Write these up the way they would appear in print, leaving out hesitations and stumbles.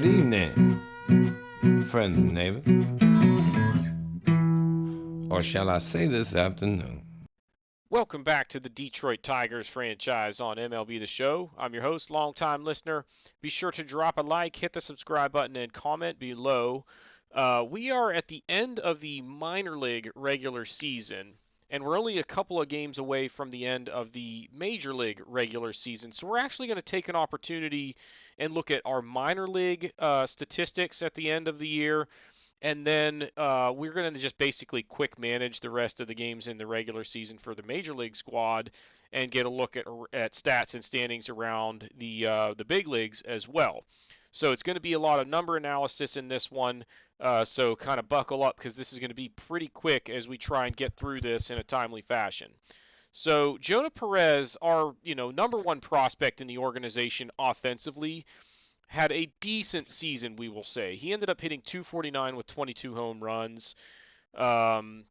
Good evening, friends and neighbors. Or shall I say this afternoon? Welcome back to the Detroit Tigers franchise on MLB The Show. I'm your host, longtime listener. Be sure to drop a like, hit the subscribe button, and comment below. We are at the end of the minor league regular season, and we're only a couple of games away from the end of the major league regular season. So we're actually going to take an opportunity and look at our minor league statistics at the end of the year, and then we're going to just basically quick manage the rest of the games in the regular season for the major league squad, and get a look at stats and standings around the big leagues as well. So it's going to be a lot of number analysis in this one. So kind of buckle up, because this is going to be pretty quick as we try and get through this in a timely fashion. So Jonah Perez, our number one prospect in the organization offensively, had a decent season, we will say. He ended up hitting 249 with 22 home runs. Um,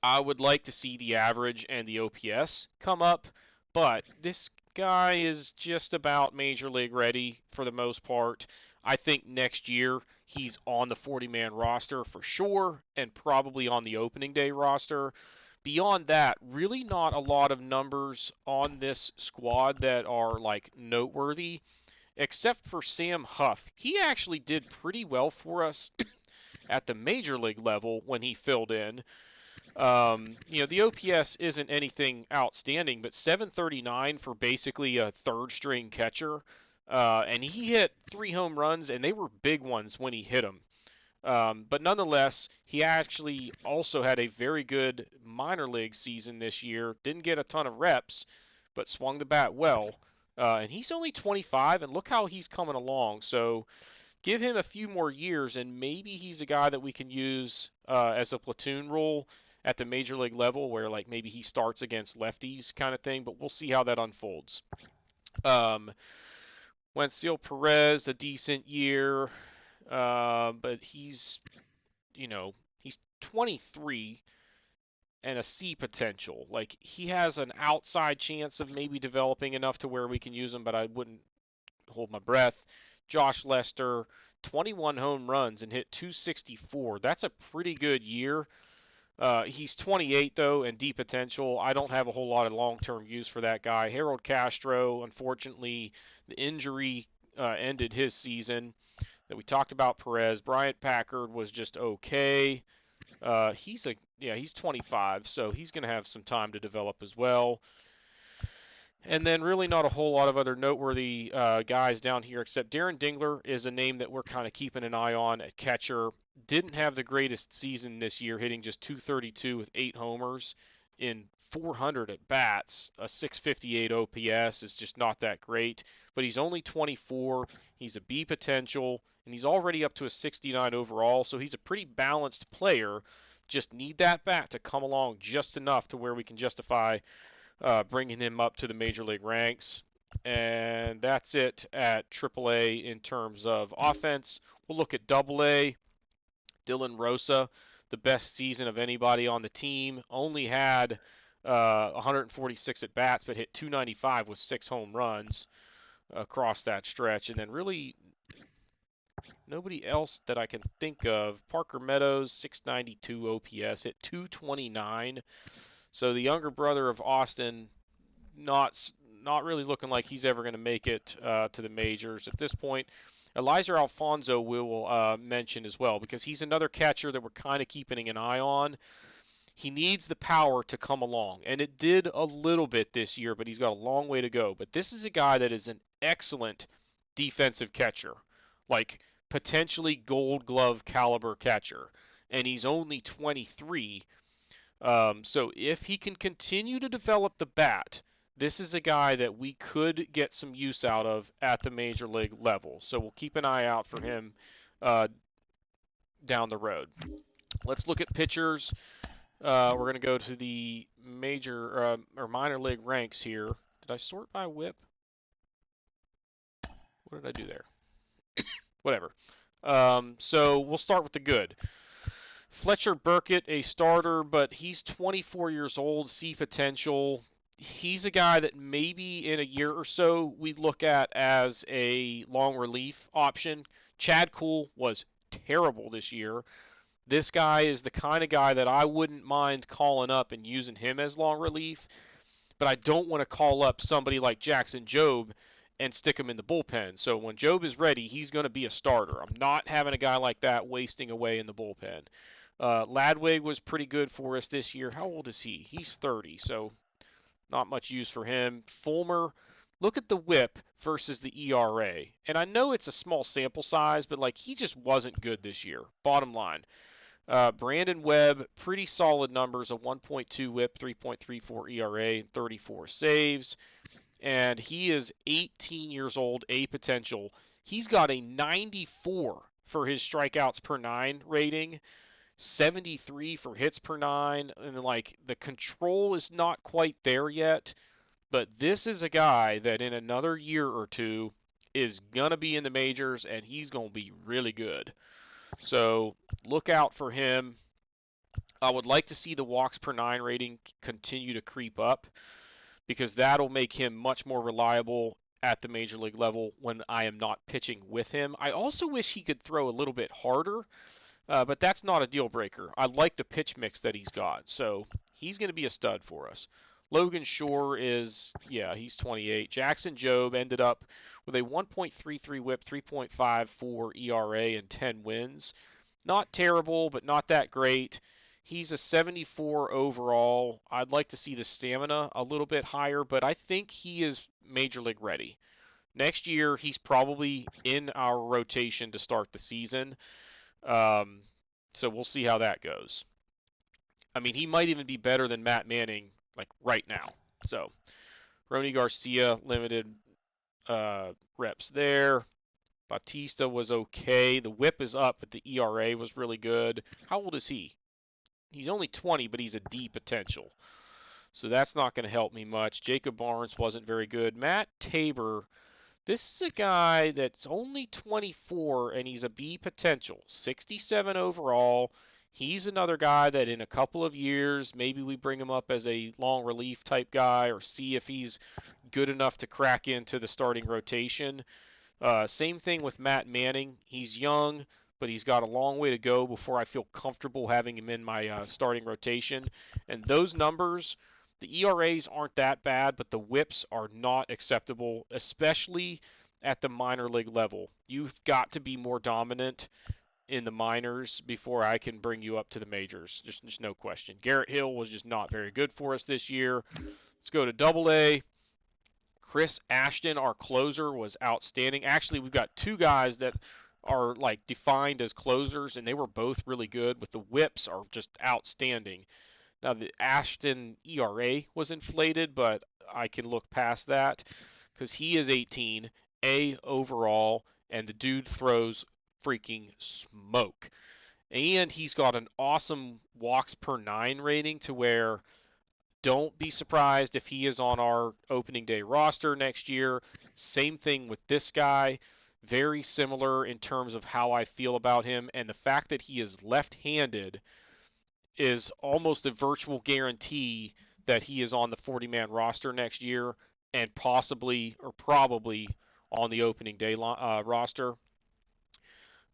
I would like to see the average and the OPS come up, but this guy is just about major league ready for the most part. I think next year he's on the 40-man roster for sure, and probably on the opening day roster. Beyond that, really not a lot of numbers on this squad that are like noteworthy, except for Sam Huff. He actually did pretty well for us at the major league level when he filled in. The OPS isn't anything outstanding, but 739 for basically a third string catcher. And he hit 3 home runs, and they were big ones when he hit them. But nonetheless, he actually also had a very good minor league season this year. Didn't get a ton of reps, but swung the bat well. And he's only 25, and look how he's coming along. So give him a few more years, and maybe he's a guy that we can use as a platoon role at the major league level, where like maybe he starts against lefties kind of thing. But we'll see how that unfolds. Um, Wenceel Perez, a decent year, but he's 23 and a C potential. Like, he has an outside chance of maybe developing enough to where we can use him, but I wouldn't hold my breath. Josh Lester, 21 home runs and hit 264. That's a pretty good year. He's 28 though, and D potential. I don't have a whole lot of long-term use for that guy. Harold Castro, unfortunately, the injury ended his season. That we talked about Perez. Bryant Packard was just okay. He's 25, so he's going to have some time to develop as well. And then really not a whole lot of other noteworthy guys down here, except Darren Dingler is a name that we're kind of keeping an eye on at catcher. Didn't have the greatest season this year, hitting just 232 with 8 homers in 400 at bats. A 658 OPS is just not that great, but he's only 24. He's a B potential, and he's already up to a 69 overall, so he's a pretty balanced player. Just need that bat to come along just enough to where we can justify bringing him up to the major league ranks. And that's it at AAA in terms of offense. We'll look at AA. Dylan Rosa, the best season of anybody on the team, only had 146 at bats, but hit 295 with 6 home runs across that stretch. And then really nobody else that I can think of. Parker Meadows, 692 OPS, hit 229. So the younger brother of Austin, not really looking like he's ever going to make it to the majors at this point. Elizer Alfonso will mention as well, because he's another catcher that we're kind of keeping an eye on. He needs the power to come along, and it did a little bit this year, but he's got a long way to go. But this is a guy that is an excellent defensive catcher, like potentially gold glove caliber catcher, and he's only 23. So if he can continue to develop the bat, this is a guy that we could get some use out of at the major league level. So we'll keep an eye out for him down the road. Let's look at pitchers. We're going to go to the major or minor league ranks here. Did I sort by whip? What did I do there? Whatever. So we'll start with the good. Fletcher Burkett, a starter, but he's 24 years old, C potential. he's a guy that maybe in a year or so we look at as a long relief option. Chad Kuhl was terrible this year. This guy is the kind of guy that I wouldn't mind calling up and using him as long relief, but I don't want to call up somebody like Jackson Jobe and stick him in the bullpen. So when Jobe is ready, he's going to be a starter. I'm not having a guy like that wasting away in the bullpen. Ladwig was pretty good for us this year. How old is he? He's 30, so not much use for him. Fulmer, look at the whip versus the ERA. And I know it's a small sample size, but like he just wasn't good this year. Bottom line. Brandon Webb, pretty solid numbers, a 1.2 whip, 3.34 ERA, and 34 saves. And he is 18 years old, A potential. He's got a 94 for his strikeouts per nine rating, 73 for hits per nine, and like the control is not quite there yet. But this is a guy that in another year or two is going to be in the majors, and he's going to be really good. So look out for him. I would like to see the walks per nine rating continue to creep up because that'll make him much more reliable at the major league level when I am not pitching with him. I also wish he could throw a little bit harder, but that's not a deal breaker. I like the pitch mix that he's got, so he's going to be a stud for us. Logan Shore is, yeah, he's 28. Jackson Jobe ended up with a 1.33 whip, 3.54 ERA, and 10 wins. Not terrible, but not that great. He's a 74 overall. I'd like to see the stamina a little bit higher, but I think he is major league ready. Next year, he's probably in our rotation to start the season. So we'll see how that goes. I mean, he might even be better than Matt Manning, like right now. So, Rony Garcia, limited reps there. Bautista was okay. The whip is up, but the ERA was really good. How old is he? He's only 20, but he's a D potential. So that's not going to help me much. Jacob Barnes wasn't very good. Matt Tabor, this is a guy that's only 24, and he's a B potential. 67 overall. He's another guy that in a couple of years, maybe we bring him up as a long relief type guy or see if he's good enough to crack into the starting rotation. Same thing with Matt Manning. He's young, but he's got a long way to go before I feel comfortable having him in my starting rotation. And those numbers, the ERAs aren't that bad, but the whips are not acceptable, especially at the minor league level. You've got to be more dominant in the minors before I can bring you up to the majors. Just no question. Garrett Hill was just not very good for us this year. Let's go to Double A. Chris Ashton, our closer, was outstanding. Actually, we've got two guys that are like defined as closers, and they were both really good. But the whips are just outstanding. Now the Ashton ERA was inflated, but I can look past that because he is 18, A overall, and the dude throws freaking smoke. And he's got an awesome walks per nine rating to where don't be surprised if he is on our opening day roster next year. Same thing with this guy. Very similar in terms of how I feel about him. And the fact that he is left-handed is almost a virtual guarantee that he is on the 40-man roster next year and possibly or probably on the opening day roster.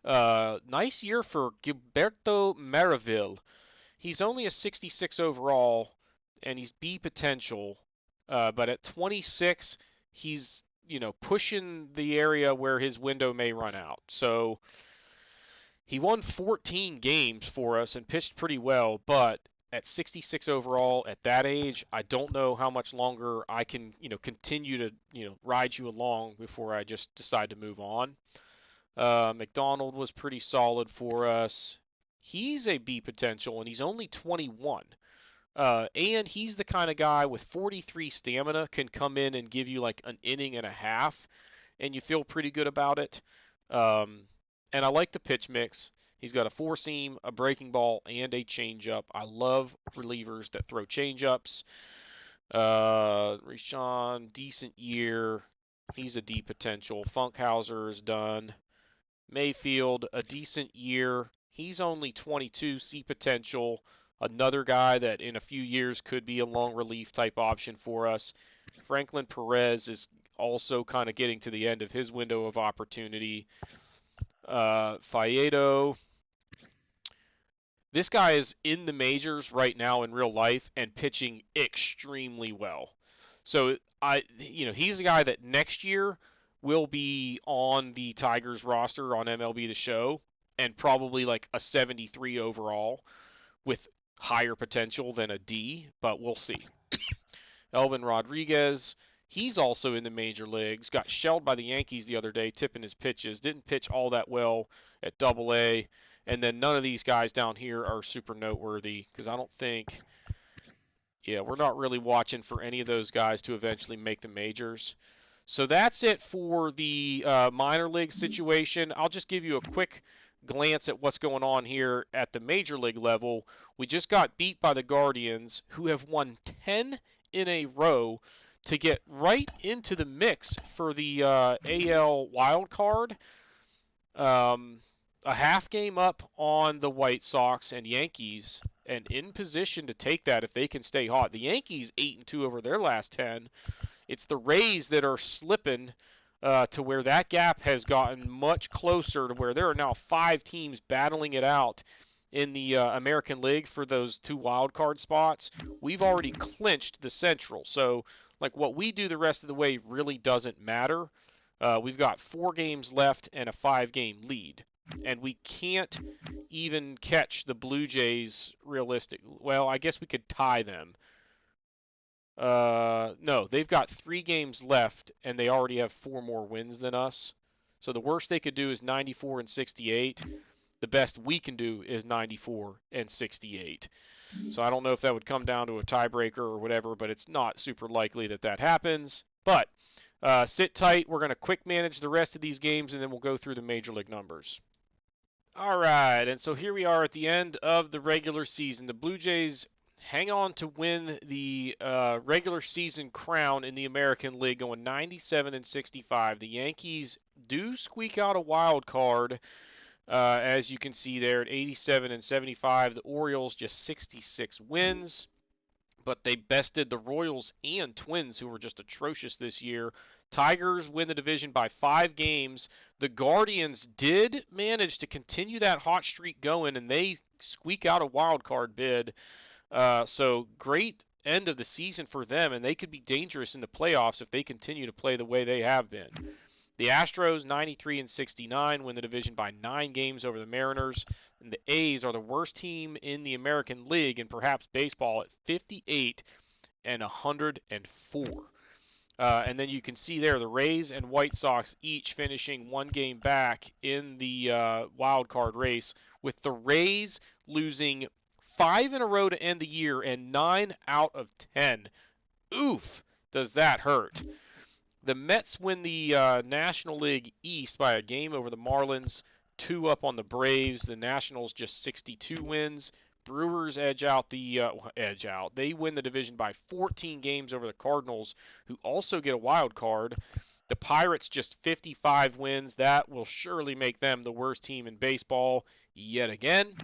Nice year for Gilberto Maraville. He's only a 66 overall, and he's B potential, but at 26, he's pushing the area where his window may run out. So he won 14 games for us and pitched pretty well, but at 66 overall at that age, I don't know how much longer I can continue to ride you along before I just decide to move on. McDonald was pretty solid for us. He's a B potential, and he's only 21. And he's the kind of guy with 43 stamina can come in and give you like an inning and a half, and you feel pretty good about it. And I like the pitch mix. He's got a four-seam, a breaking ball, and a changeup. I love relievers that throw changeups. Rishon, decent year. He's a D potential. Funkhauser is done. Mayfield, a decent year. He's only 22, C potential. Another guy that in a few years could be a long relief type option for us. Franklin Perez is also kind of getting to the end of his window of opportunity. Faedo. This guy is in the majors right now in real life and pitching extremely well. So he's a guy that next year will be on the Tigers roster on MLB The Show and probably like a 73 overall with higher potential than a D, but we'll see. Elvin Rodriguez, he's also in the major leagues. Got shelled by the Yankees the other day, tipping his pitches. Didn't pitch all that well at Double-A. And then none of these guys down here are super noteworthy because I don't think, we're not really watching for any of those guys to eventually make the majors. So that's it for the minor league situation. I'll just give you a quick glance at what's going on here at the major league level. We just got beat by the Guardians, who have won 10 in a row to get right into the mix for the AL wild card. A half game up on the White Sox and Yankees, and in position to take that if they can stay hot. The Yankees 8-2 over their last 10. It's the Rays that are slipping to where that gap has gotten much closer to where there are now 5 teams battling it out in the American League for those 2 wild card spots. We've already clinched the Central, so like what we do the rest of the way really doesn't matter. We've got 4 games left and a 5-game lead. And we can't even catch the Blue Jays realistic. Well, I guess we could tie them. No, they've got 3 games left, and they already have 4 more wins than us. So the worst they could do is 94 and 68. The best we can do is 94 and 68. So I don't know if that would come down to a tiebreaker or whatever, but it's not super likely that that happens. But sit tight. We're going to quick manage the rest of these games, and then we'll go through the Major League numbers. All right, and so here we are at the end of the regular season. The Blue Jays hang on to win the regular season crown in the American League, going 97 and 65. The Yankees do squeak out a wild card, as you can see there at 87 and 75. The Orioles just 66 wins, but they bested the Royals and Twins, who were just atrocious this year. Tigers win the division by 5 games. The Guardians did manage to continue that hot streak going, and they squeak out a wild card bid. So great end of the season for them, and they could be dangerous in the playoffs if they continue to play the way they have been. The Astros, 93 and 69, win the division by 9 games over the Mariners. And the A's are the worst team in the American League and perhaps baseball at 58 and 104. And then you can see there the Rays and White Sox each finishing 1 game back in the wild card race, with the Rays losing 5 in a row to end the year and 9 out of 10. Oof, does that hurt. The Mets win the National League East by a game over the Marlins, 2 up on the Braves. The Nationals just 62 wins. Brewers edge out. They win the division by 14 games over the Cardinals, who also get a wild card. The Pirates just 55 wins. That will surely make them the worst team in baseball yet again.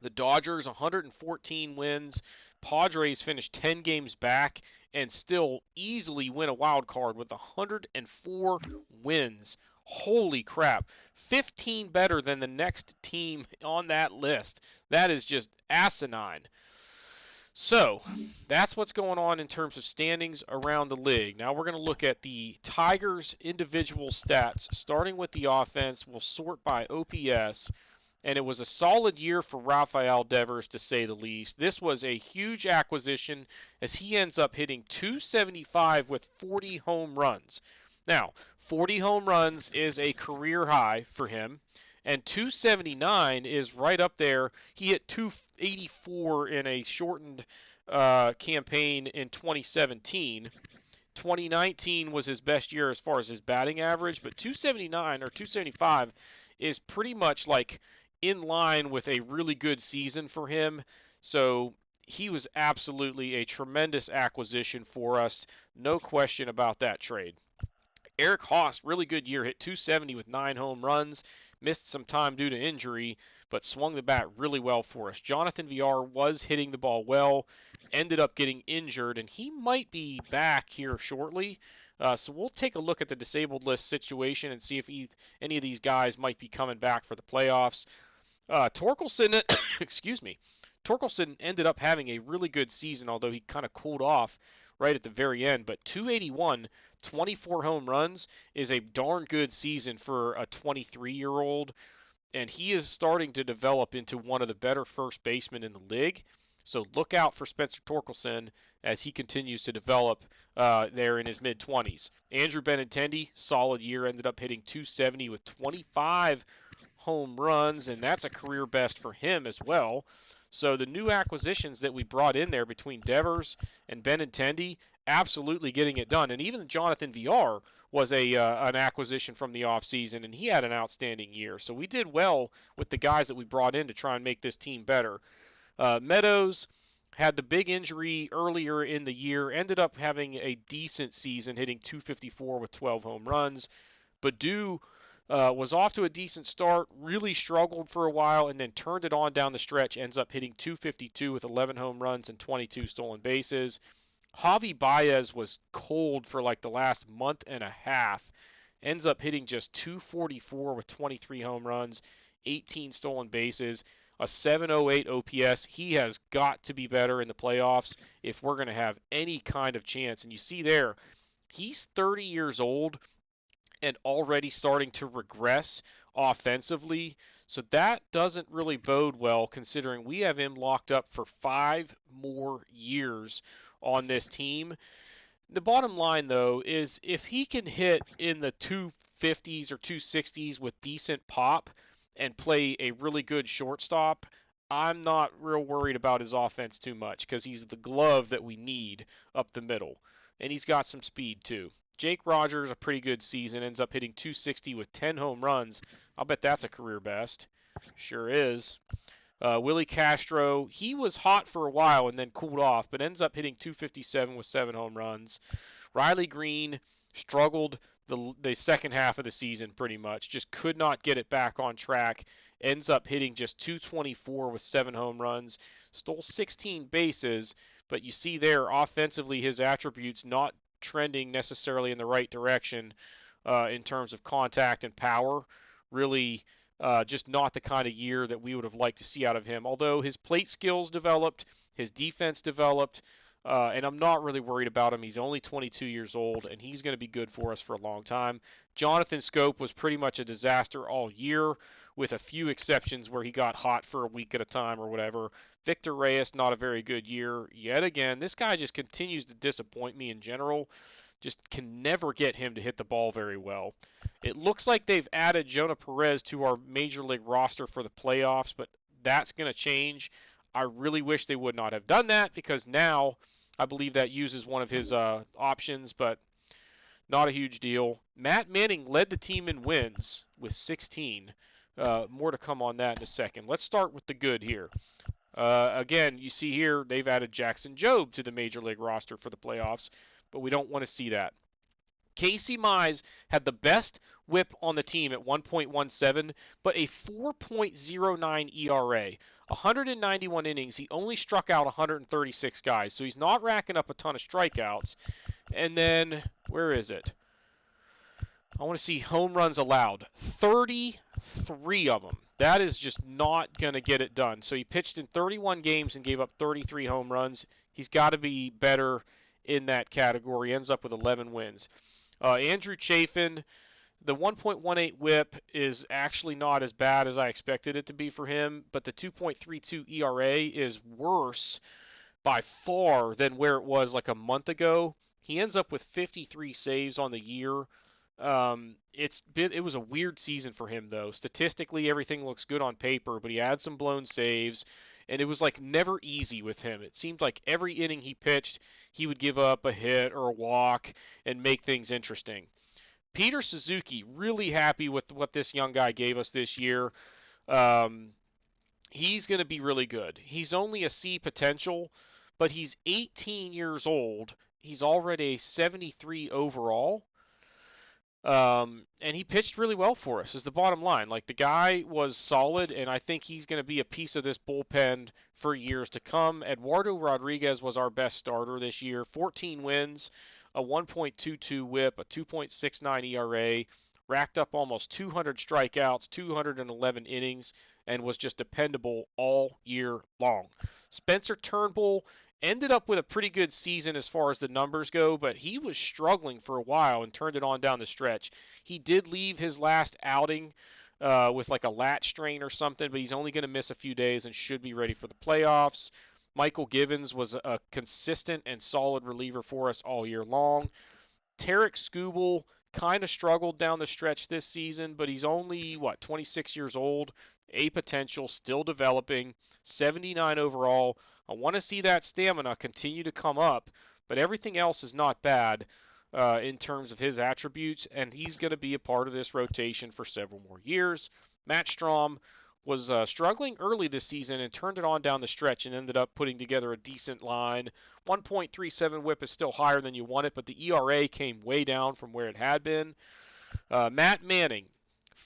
The Dodgers 114 wins. Padres finished 10 games back and still easily win a wild card with 104 wins. Holy crap. 15 better than the next team on that list. That is just asinine. So, that's what's going on in terms of standings around the league. Now we're going to look at the Tigers' individual stats. Starting with the offense, we'll sort by OPS. And it was a solid year for Rafael Devers, to say the least. This was a huge acquisition, as he ends up hitting .275 with 40 home runs. Now, 40 home runs is a career high for him, and .279 is right up there. He hit .284 in a shortened campaign in 2017. 2019 was his best year as far as his batting average, but .279 or .275 is pretty much like in line with a really good season for him. So he was absolutely a tremendous acquisition for us. No question about that trade. Eric Haas, really good year, hit .270 with 9 home runs. missed some time due to injury, but swung the bat really well for us. Jonathan VR was hitting the ball well, ended up getting injured, and he might be back here shortly. So we'll take a look at the disabled list situation and see if any of these guys might be coming back for the playoffs. Torkelson, excuse me, Torkelson ended up having a really good season, although he kind of cooled off right at the very end. But 281, 24 home runs is a darn good season for a 23-year-old, and he is starting to develop into one of the better first basemen in the league. So look out for Spencer Torkelson as he continues to develop there in his mid-20s. Andrew Benintendi, solid year, ended up hitting 270 with 25 home runs, and that's a career best for him as well. So the new acquisitions that we brought in there between Devers and Benintendi, absolutely getting it done. And even Jonathan VR was an acquisition from the offseason, and he had an outstanding year. So we did well with the guys that we brought in to try and make this team better. Meadows had the big injury earlier in the year, ended up having a decent season, hitting 254 with 12 home runs. Baddoo was off to a decent start, really struggled for a while, and then turned it on down the stretch, ends up hitting 252 with 11 home runs and 22 stolen bases. Javi Baez was cold for like the last month and a half, ends up hitting just 244 with 23 home runs, 18 stolen bases, a 708 OPS. He has got to be better in the playoffs if we're going to have any kind of chance. And you see there, he's 30 years old and already starting to regress offensively. So that doesn't really bode well considering we have him locked up for 5 more years on this team. The bottom line, though, is if he can hit in the 250s or 260s with decent pop and play a really good shortstop, I'm not real worried about his offense too much because he's the glove that we need up the middle. And he's got some speed, too. Jake Rogers, a pretty good season, ends up hitting 260 with 10 home runs. I'll bet that's a career best. Sure is. Willie Castro, he was hot for a while and then cooled off, but ends up hitting 257 with 7 home runs. Riley Green struggled the second half of the season pretty much, just could not get it back on track. Ends up hitting just 224 with 7 home runs. Stole 16 bases, but you see there, offensively, his attributes not trending necessarily in the right direction in terms of contact and power. Really just not the kind of year that we would have liked to see out of him. Although his plate skills developed, his defense developed, and I'm not really worried about him. He's only 22 years old, and he's going to be good for us for a long time. Jonathan Scope was pretty much a disaster all year, with a few exceptions where he got hot for a week at a time or whatever. Victor Reyes, not a very good year yet again. This guy just continues to disappoint me in general. Just can never get him to hit the ball very well. It looks like they've added Jonah Perez to our Major League roster for the playoffs, but that's going to change. I really wish they would not have done that because now I believe that uses one of his options, but not a huge deal. Matt Manning led the team in wins with 16. More to come on that in a second. Let's start with the good here. Again, you see here they've added Jackson Jobe to the Major League roster for the playoffs, but we don't want to see that. Casey Mize had the best whip on the team at 1.17, but a 4.09 ERA. 191 innings, he only struck out 136 guys, so he's not racking up a ton of strikeouts. And then, where is it? I want to see home runs allowed. 33 of them. That is just not going to get it done. So he pitched in 31 games and gave up 33 home runs. He's got to be better in that category. Ends up with 11 wins. Andrew Chafin, the 1.18 whip is actually not as bad as I expected it to be for him, but the 2.32 ERA is worse by far than where it was like a month ago. He ends up with 53 saves on the year. It was a weird season for him though. Statistically, everything looks good on paper, but he had some blown saves, and it was like never easy with him. It seemed like every inning he pitched, he would give up a hit or a walk and make things interesting. Peter Suzuki, really happy with what this young guy gave us this year. He's going to be really good. He's only a C potential, but he's 18 years old. He's already a 73 overall. And he pitched really well for us, is the bottom line. Like, the guy was solid, and I think he's going to be a piece of this bullpen for years to come. Eduardo Rodriguez was our best starter this year. 14 wins, a 1.22 whip, a 2.69 ERA, racked up almost 200 strikeouts, 211 innings, and was just dependable all year long. Spencer Turnbull ended up with a pretty good season as far as the numbers go, but he was struggling for a while and turned it on down the stretch. He did leave his last outing with like a lat strain or something, but he's only going to miss a few days and should be ready for the playoffs. Michael Givens was a consistent and solid reliever for us all year long. Tarek Skubal kind of struggled down the stretch this season, but he's only, 26 years old, a potential, still developing, 79 overall. I want to see that stamina continue to come up, but everything else is not bad in terms of his attributes, and he's going to be a part of this rotation for several more years. Matt Strom was struggling early this season and turned it on down the stretch and ended up putting together a decent line. 1.37 whip is still higher than you want it, but the ERA came way down from where it had been. Matt Manning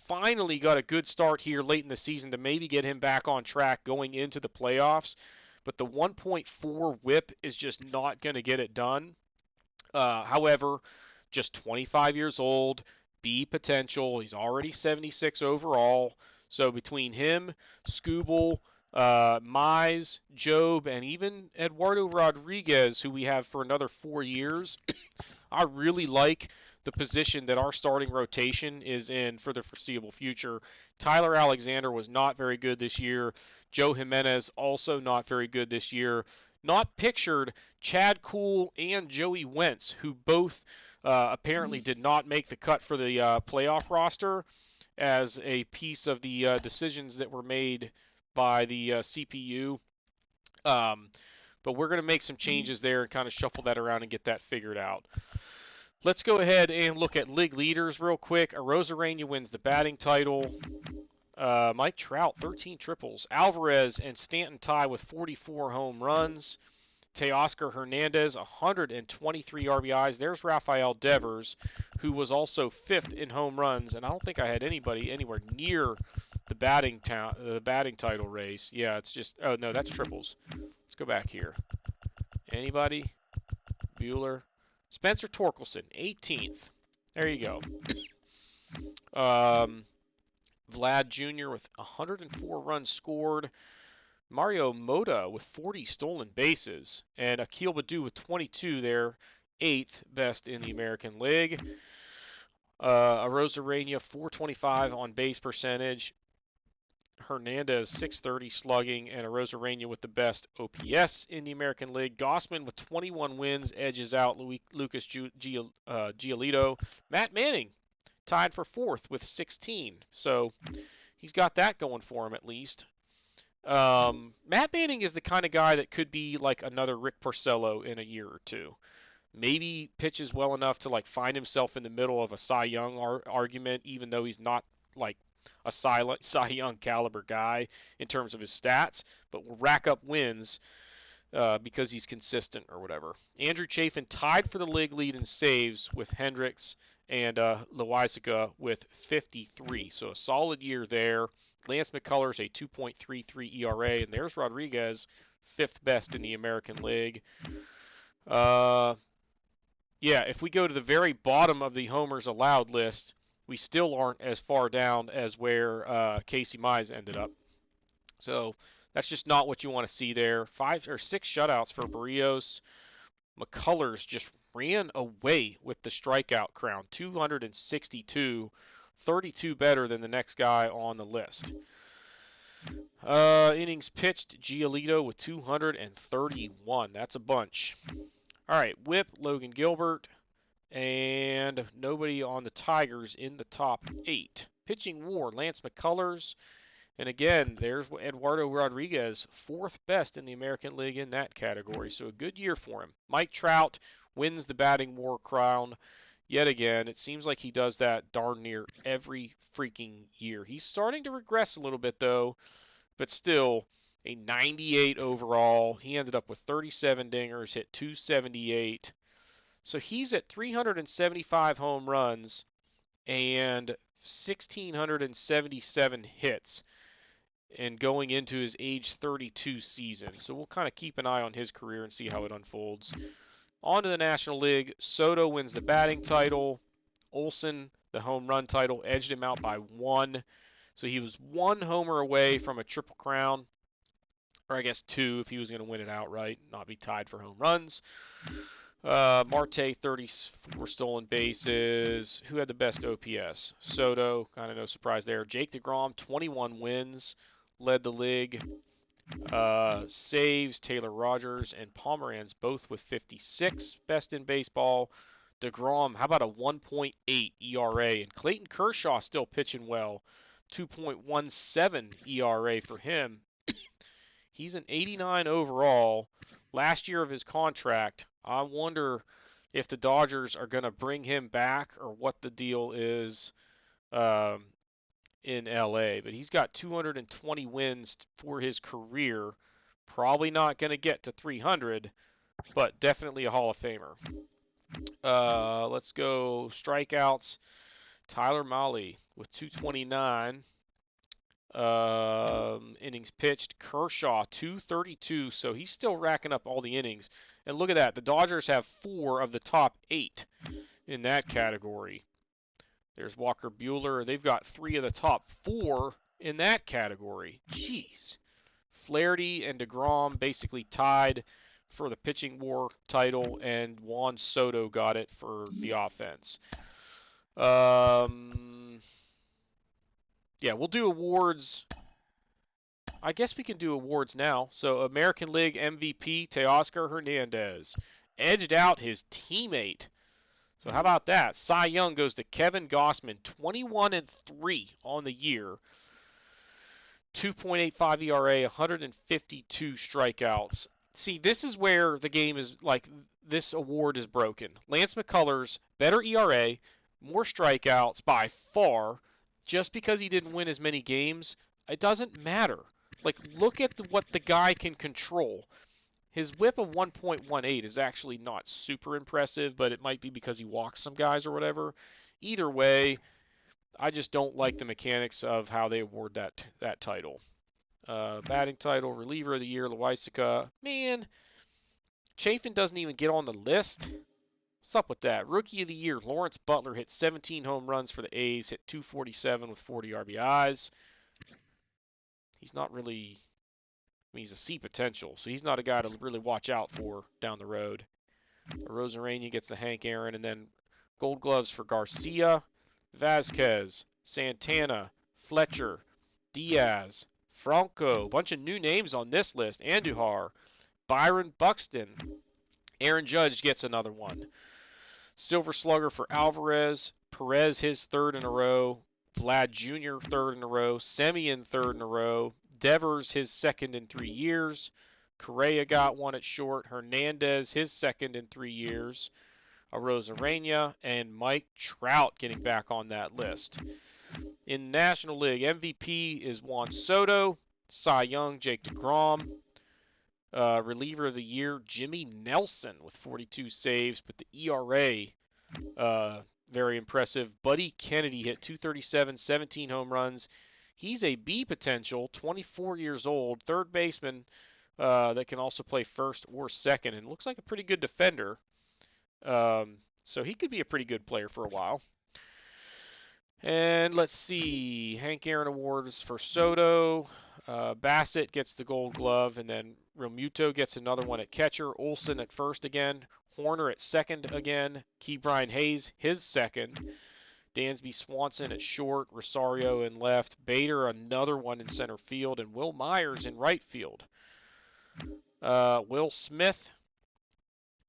finally got a good start here late in the season to maybe get him back on track going into the playoffs, but the 1.4 whip is just not going to get it done. However, just 25 years old, B potential. He's already 76 overall. So between him, Skubal, Mize, Job, and even Eduardo Rodriguez, who we have for another 4 years, I really like the position that our starting rotation is in for the foreseeable future. Tyler Alexander was not very good this year. Joe Jimenez also not very good this year. Not pictured Chad Kuhl and Joey Wentz, who both apparently did not make the cut for the playoff roster as a piece of the decisions that were made by the CPU. But we're going to make some changes there and kind of shuffle that around and get that figured out. Let's go ahead and look at league leaders real quick. Arozarena wins the batting title. Mike Trout, 13 triples. Alvarez and Stanton tie with 44 home runs. Teoscar Hernandez, 123 RBIs. There's Rafael Devers, who was also 5th in home runs, and I don't think I had anybody anywhere near the batting title race. Yeah, it's just, oh no, that's triples. Let's go back here. Anybody? Bueller. Spencer Torkelson, 18th. There you go. Vlad Jr. with 104 runs scored. Mario Mota with 40 stolen bases. And Akil Baddoo with 22 there, 8th best in the American League. Arozarena, 425 on base percentage. Hernandez, 630 slugging, and Arozarena with the best OPS in the American League. Gossman with 21 wins edges out Lucas Giolito. Matt Manning tied for 4th with 16. So he's got that going for him at least. Matt Manning is the kind of guy that could be like another Rick Porcello in a year or two. Maybe pitches well enough to like find himself in the middle of a Cy Young argument, even though he's not like a Cy Young caliber guy in terms of his stats, but will rack up wins because he's consistent or whatever. Andrew Chafin tied for the league lead in saves with Hendricks and Loaisiga with 53. So a solid year there. Lance McCullers, a 2.33 ERA, and there's Rodriguez, 5th best in the American League. Yeah, if we go to the very bottom of the homers allowed list, we still aren't as far down as where Casey Mize ended up. So that's just not what you want to see there. 5 or 6 shutouts for Barrios. McCullers just ran away with the strikeout crown, 262, 32 better than the next guy on the list. Innings pitched, Giolito with 231. That's a bunch. All right, whip, Logan Gilbert, and nobody on the Tigers in the top 8. Pitching war, Lance McCullers, and again, there's Eduardo Rodriguez, 4th best in the American League in that category, so a good year for him. Mike Trout wins the batting war crown yet again. It seems like he does that darn near every freaking year. He's starting to regress a little bit, though, but still a 98 overall. He ended up with 37 dingers, hit 278. So he's at 375 home runs and 1,677 hits, and going into his age 32 season. So we'll kind of keep an eye on his career and see how it unfolds. On to the National League. Soto wins the batting title. Olson, the home run title, edged him out by 1. So he was 1 homer away from a triple crown, or I guess 2 if he was going to win it outright, not be tied for home runs. Marte, 34 stolen bases. Who had the best OPS? Soto, kind of no surprise there. Jake DeGrom, 21 wins, led the league. Saves, Taylor Rogers and Pomeranz both with 56, best in baseball. DeGrom, how about a 1.8 ERA? And Clayton Kershaw still pitching well, 2.17 ERA for him. He's an 89 overall. Last year of his contract. I wonder if the Dodgers are going to bring him back or what the deal is in LA. But he's got 220 wins for his career. Probably not going to get to 300, but definitely a Hall of Famer. Let's go strikeouts. Tyler Mahle with 229. Innings pitched. Kershaw, 232, so he's still racking up all the innings. And look at that. The Dodgers have 4 of the top 8 in that category. There's Walker Buehler. They've got 3 of the top 4 in that category. Jeez. Flaherty and DeGrom basically tied for the pitching war title, and Juan Soto got it for the offense. Yeah, we'll do awards. I guess we can do awards now. So American League MVP, Teoscar Hernandez, edged out his teammate. So how about that? Cy Young goes to Kevin Gausman, 21-3 on the year. 2.85 ERA, 152 strikeouts. See, this is where the game is like, this award is broken. Lance McCullers, better ERA, more strikeouts by far. Just because he didn't win as many games, it doesn't matter. Like, look at what the guy can control. His whip of 1.18 is actually not super impressive, but it might be because he walks some guys or whatever. Either way, I just don't like the mechanics of how they award that title. Batting title, reliever of the year, Loaisiga. Man, Chafin doesn't even get on the list. What's up with that? Rookie of the year, Lawrence Butler hit 17 home runs for the A's, hit 247 with 40 RBIs. He's not really, I mean, he's a C potential, so he's not a guy to really watch out for down the road. Rosarena gets the Hank Aaron, and then Gold Gloves for Garcia, Vasquez, Santana, Fletcher, Diaz, Franco. A bunch of new names on this list. Andujar, Byron Buxton. Aaron Judge gets another one. Silver Slugger for Alvarez. Perez, his 3rd in a row. Vlad Jr., 3rd in a row. Semien, 3rd in a row. Devers, his 2nd in 3 years. Correa got one at short. Hernandez, his 2nd in 3 years. Arozarena, and Mike Trout getting back on that list. In National League, MVP is Juan Soto. Cy Young, Jake DeGrom. Reliever of the year, Jimmy Nelson with 42 saves, but the ERA, very impressive. Buddy Kennedy hit 237, 17 home runs. He's a B potential, 24 years old, 3rd baseman that can also play 1st or 2nd, and looks like a pretty good defender. So he could be a pretty good player for a while. And let's see, Hank Aaron Awards for Soto. Bassett gets the Gold Glove, and then Realmuto gets another one at catcher. Olson at 1st again. Horner at 2nd again. Ke'Bryan Hayes, his 2nd. Dansby Swanson at short. Rosario in left. Bader, another one in center field. And Will Myers in right field. Will Smith.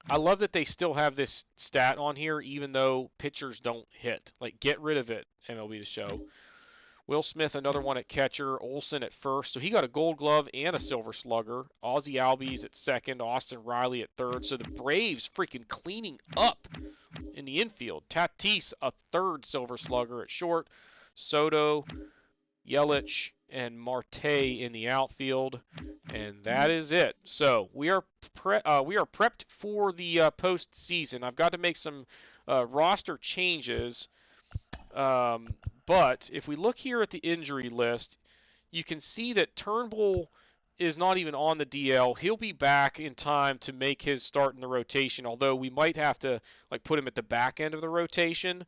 I love that they still have this stat on here, even though pitchers don't hit. Like, get rid of it, MLB The Show. Will Smith, another one at catcher. Olson at 1st. So he got a Gold Glove and a Silver Slugger. Ozzie Albies at 2nd. Austin Riley at 3rd. So the Braves freaking cleaning up in the infield. Tatis, a 3rd Silver Slugger at short. Soto, Yelich, and Marte in the outfield. And that is it. So we are prepped for the postseason. I've got to make some roster changes. But if we look here at the injury list, you can see that Turnbull is not even on the DL. He'll be back in time to make his start in the rotation, although we might have to like put him at the back end of the rotation,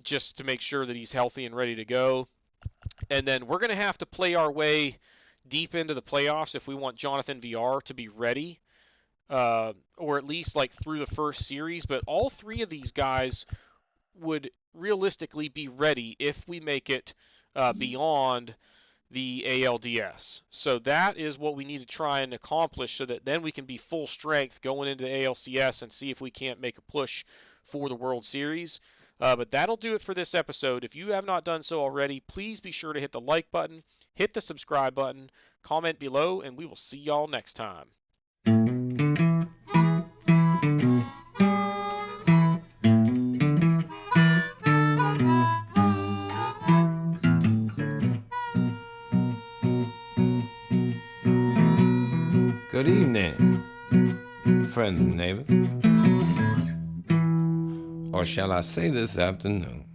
just to make sure that he's healthy and ready to go. And then we're going to have to play our way deep into the playoffs if we want Jonathan VR to be ready, or at least like through the first series. But all three of these guys would realistically be ready if we make it beyond the ALDS. So that is what we need to try and accomplish so that then we can be full strength going into the ALCS and see if we can't make a push for the World Series. But that'll do it for this episode. If you have not done so already, please be sure to hit the like button, hit the subscribe button, comment below, and we will see y'all next time. Good evening, friends and neighbors. Or shall I say this afternoon?